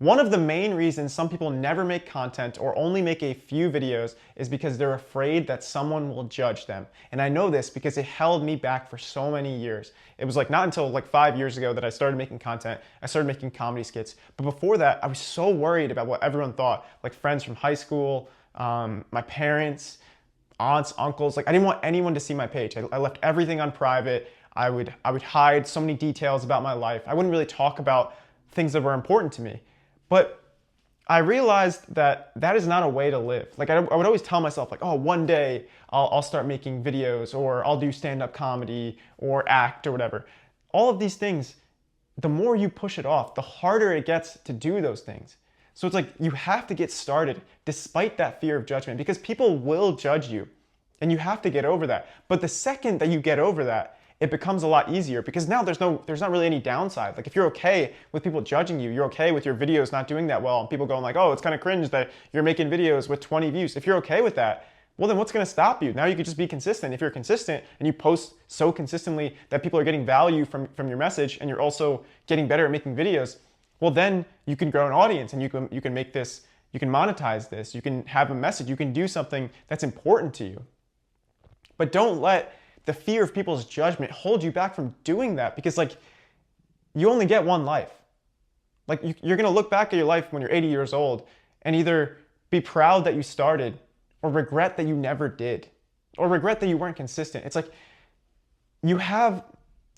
One of the main reasons some people never make content or only make a few videos is because they're afraid that someone will judge them. And I know this because it held me back for so many years. It was like not until like 5 years ago that I started making content. I started making comedy skits. But before that, I was so worried about what everyone thought, like friends from high school, my parents, aunts, uncles. Like I didn't want anyone to see my page. I left everything on private. I would hide so many details about my life. I wouldn't really talk about things that were important to me. But I realized that that is not a way to live. Like I would always tell myself like, oh, one day I'll start making videos, or I'll do stand-up comedy or act or whatever. All of these things, the more you push it off, the harder it gets to do those things. So it's like you have to get started despite that fear of judgment, because people will judge you and you have to get over that. But the second that you get over that, it becomes a lot easier, because now there's not really any downside. Like if you're okay with people judging you, you're okay with your videos not doing that well, and people going like, oh, it's kind of cringe that you're making videos with 20 views. If you're okay with that, well then what's gonna stop you? Now you could just be consistent. If you're consistent and you post so consistently that people are getting value from your message, and you're also getting better at making videos, well then you can grow an audience, and you can make this, you can monetize this, you can have a message, you can do something that's important to you. But don't let the fear of people's judgment hold you back from doing that, because like you only get one life. Like you're gonna look back at your life when you're 80 years old and either be proud that you started, or regret that you never did, or regret that you weren't consistent. It's like you have,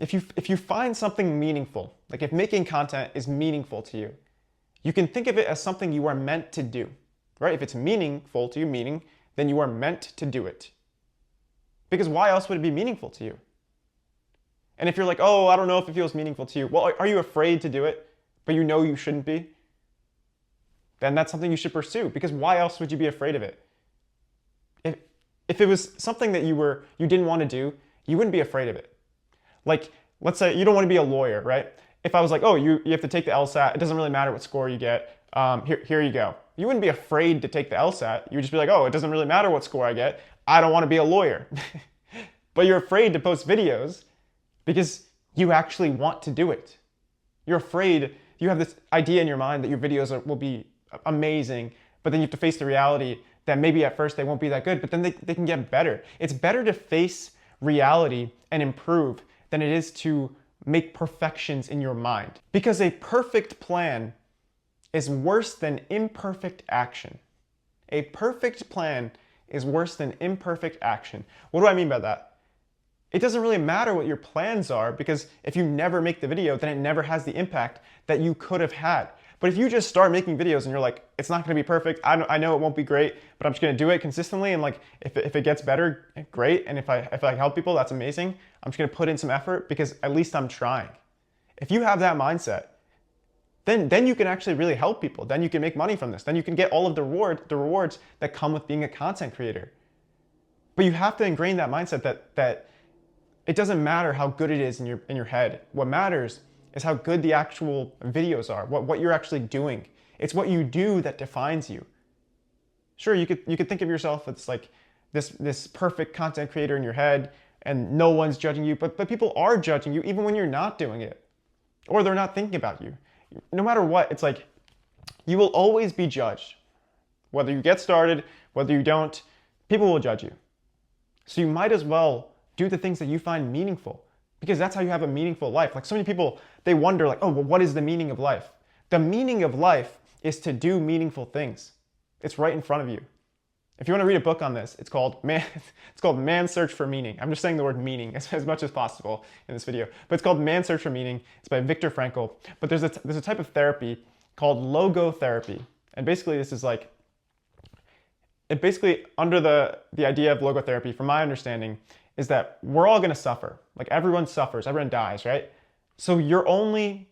if you find something meaningful, like if making content is meaningful to you, you can think of it as something you are meant to do, right? If it's meaningful to you, then you are meant to do it. Because why else would it be meaningful to you? And if you're like, oh, I don't know if it feels meaningful to you, well, are you afraid to do it, but you know you shouldn't be? Then that's something you should pursue, because why else would you be afraid of it? If it was something that you didn't want to do, you wouldn't be afraid of it. Like, let's say you don't want to be a lawyer, right? If I was like, oh, you have to take the LSAT, it doesn't really matter what score you get, here you go. You wouldn't be afraid to take the LSAT. You would just be like, oh, it doesn't really matter what score I get. I don't want to be a lawyer. But you're afraid to post videos because you actually want to do it. You're afraid, you have this idea in your mind that your videos will be amazing, but then you have to face the reality that maybe at first they won't be that good, but then they can get better. It's better to face reality and improve than it is to make perfections in your mind. Because a perfect plan is worse than imperfect action. A perfect plan is worse than imperfect action. What do I mean by that? It doesn't really matter what your plans are, because if you never make the video, then it never has the impact that you could have had. But if you just start making videos and you're like, it's not gonna be perfect, I know it won't be great, but I'm just gonna do it consistently, and like if it gets better, great, and if I help people, that's amazing. I'm just gonna put in some effort because at least I'm trying. If you have that mindset, then you can actually really help people. Then you can make money from this. Then you can get all of the rewards that come with being a content creator. But you have to ingrain that mindset that it doesn't matter how good it is in your head. What matters is how good the actual videos are, what you're actually doing. It's what you do that defines you. Sure, you could think of yourself as like this perfect content creator in your head, and no one's judging you, but people are judging you even when you're not doing it, or they're not thinking about you. No matter what, it's like you will always be judged. Whether you get started, whether you don't, people will judge you. So you might as well do the things that you find meaningful, because that's how you have a meaningful life. Like so many people, they wonder like, oh, well, what is the meaning of life? The meaning of life is to do meaningful things. It's right in front of you. If you want to read a book on this, it's called Man's Search for Meaning. I'm just saying the word meaning as much as possible in this video. But it's called Man's Search for Meaning. It's by Viktor Frankl. But there's a type of therapy called logotherapy. And basically this is like, it basically, under the idea of logotherapy, from my understanding, is that we're all gonna suffer. Like everyone suffers, everyone dies, right? So your only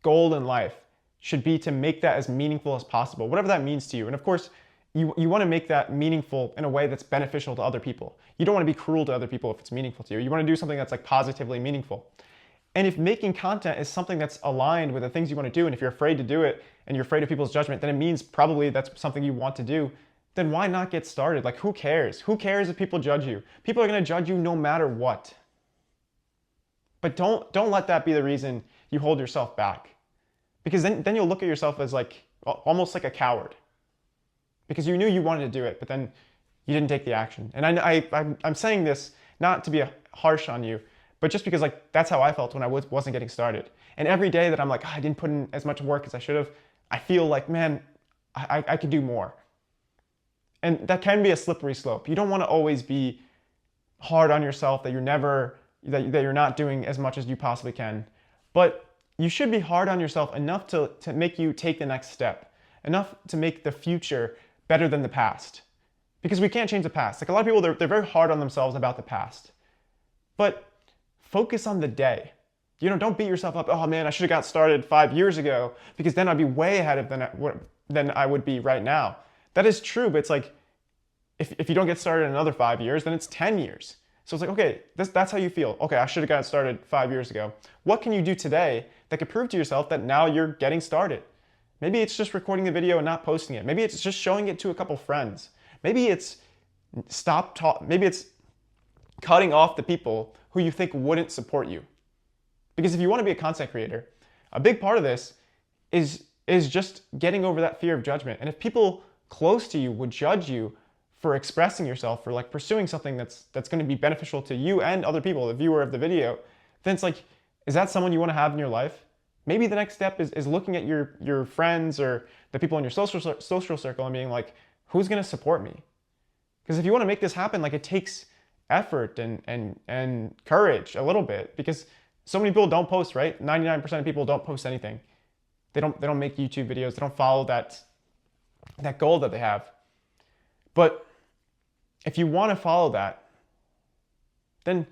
goal in life should be to make that as meaningful as possible, whatever that means to you. And of course, you want to make that meaningful in a way that's beneficial to other people. You don't want to be cruel to other people if it's meaningful to you. You want to do something that's like positively meaningful. And if making content is something that's aligned with the things you want to do, and if you're afraid to do it and you're afraid of people's judgment, then it means probably that's something you want to do. Then why not get started? Like, who cares? Who cares if people judge you? People are going to judge you no matter what. But don't let that be the reason you hold yourself back. Because then you'll look at yourself as like almost like a coward, because you knew you wanted to do it, but then you didn't take the action. And I'm saying this not to be harsh on you, but just because like that's how I felt when I wasn't getting started. And every day that I'm like, oh, I didn't put in as much work as I should have, I feel like, man, I could do more. And that can be a slippery slope. You don't want to always be hard on yourself that you're not doing as much as you possibly can. But you should be hard on yourself enough to make you take the next step, enough to make the future better than the past. Because we can't change the past. Like a lot of people, they're very hard on themselves about the past. But focus on the day. Don't beat yourself up. Oh man, I should have got started 5 years ago, because then I'd be way ahead of than I would be right now. That is true, but it's like, if you don't get started in another 5 years, then it's 10 years. So it's like, okay, that's how you feel. Okay, I should have gotten started 5 years ago. What can you do today that could prove to yourself that now you're getting started? Maybe it's just recording the video and not posting it. Maybe it's just showing it to a couple friends. Maybe it's maybe it's cutting off the people who you think wouldn't support you. Because if you want to be a content creator, a big part of this is just getting over that fear of judgment. And if people close to you would judge you for expressing yourself, for like pursuing something that's going to be beneficial to you and other people, the viewer of the video, then it's like, is that someone you want to have in your life? Maybe the next step is looking at your friends or the people in your social circle and being like, who's going to support me? Because if you want to make this happen, like it takes effort and courage a little bit, because so many people don't post, right? 99% of people don't post anything. They don't make YouTube videos. They don't follow that goal that they have. But if you want to follow that, then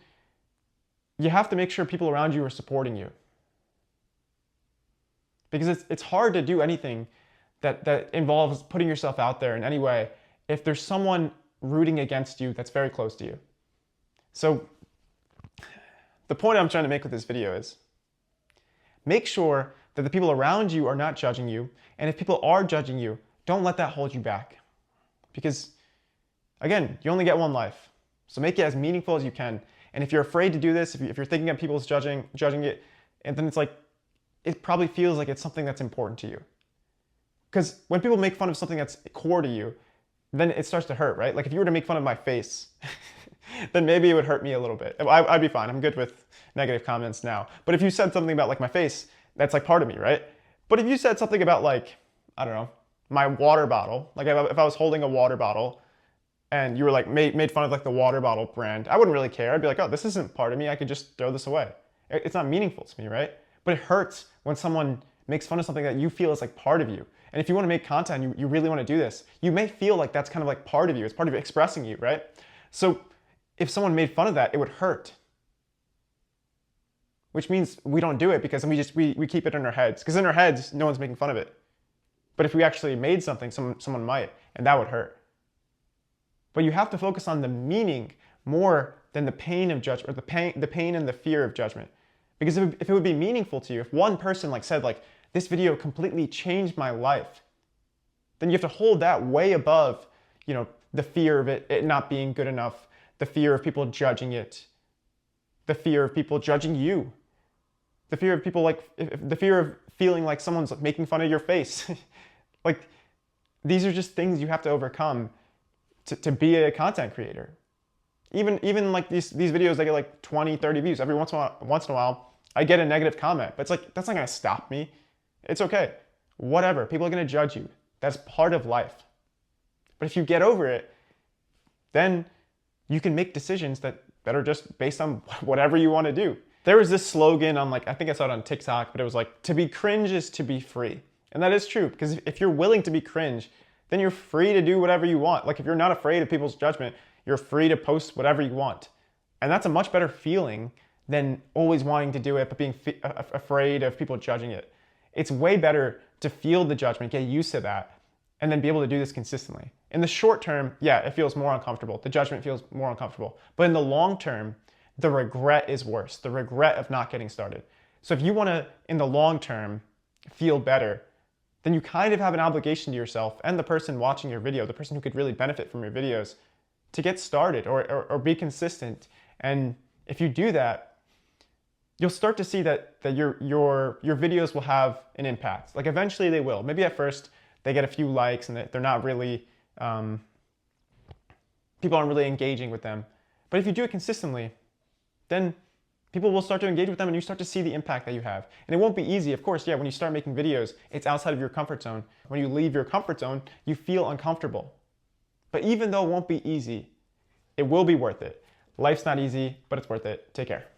you have to make sure people around you are supporting you. Because it's hard to do anything that involves putting yourself out there in any way if there's someone rooting against you that's very close to you. So the point I'm trying to make with this video is, make sure that the people around you are not judging you, and if people are judging you, don't let that hold you back. Because again, you only get one life. So make it as meaningful as you can. And if you're afraid to do this, if you're thinking of people's judging it, and then it's like, it probably feels like it's something that's important to you. Because when people make fun of something that's core to you, then it starts to hurt, right? Like if you were to make fun of my face, then maybe it would hurt me a little bit. I'd be fine. I'm good with negative comments now. But if you said something about like my face, that's like part of me, right? But if you said something about like, I don't know, my water bottle, like if I was holding a water bottle and you were like made fun of like the water bottle brand, I wouldn't really care. I'd be like, oh, this isn't part of me. I could just throw this away. It's not meaningful to me, right? But it hurts when someone makes fun of something that you feel is like part of you. And if you want to make content, you really want to do this, you may feel like that's kind of like part of you. It's part of expressing you, right? So if someone made fun of that, it would hurt. Which means we don't do it, because we keep it in our heads. Because in our heads, no one's making fun of it. But if we actually made something, someone might, and that would hurt. But you have to focus on the meaning more than the pain of judgment, or the pain and the fear of judgment. Because if it would be meaningful to you, if one person like said like, this video completely changed my life, then you have to hold that way above, the fear of it not being good enough, the fear of people judging it, the fear of people judging you, the fear of people the fear of feeling like someone's making fun of your face. Like, these are just things you have to overcome to be a content creator. Even like these videos, they get like 20, 30 views. Every once in a while, I get a negative comment, but it's like, that's not gonna stop me. It's okay. Whatever. People are gonna judge you. That's part of life. But if you get over it, then you can make decisions that are just based on whatever you want to do. There was this slogan on I think I saw it on TikTok, but it was like, to be cringe is to be free. And that is true, because if you're willing to be cringe, then you're free to do whatever you want. Like if you're not afraid of people's judgment, you're free to post whatever you want. And that's a much better feeling than always wanting to do it, but being afraid of people judging it. It's way better to feel the judgment, get used to that, and then be able to do this consistently. In the short term, yeah, it feels more uncomfortable. The judgment feels more uncomfortable. But in the long term, the regret is worse, the regret of not getting started. So if you want to, in the long term, feel better, then you kind of have an obligation to yourself and the person watching your video, the person who could really benefit from your videos, to get started or be consistent. And if you do that, you'll start to see that your videos will have an impact. Like eventually they will. Maybe at first they get a few likes and they're not really, people aren't really engaging with them. But if you do it consistently, then people will start to engage with them and you start to see the impact that you have. And it won't be easy, of course. Yeah, when you start making videos, it's outside of your comfort zone. When you leave your comfort zone, you feel uncomfortable. But even though it won't be easy, it will be worth it. Life's not easy, but it's worth it. Take care.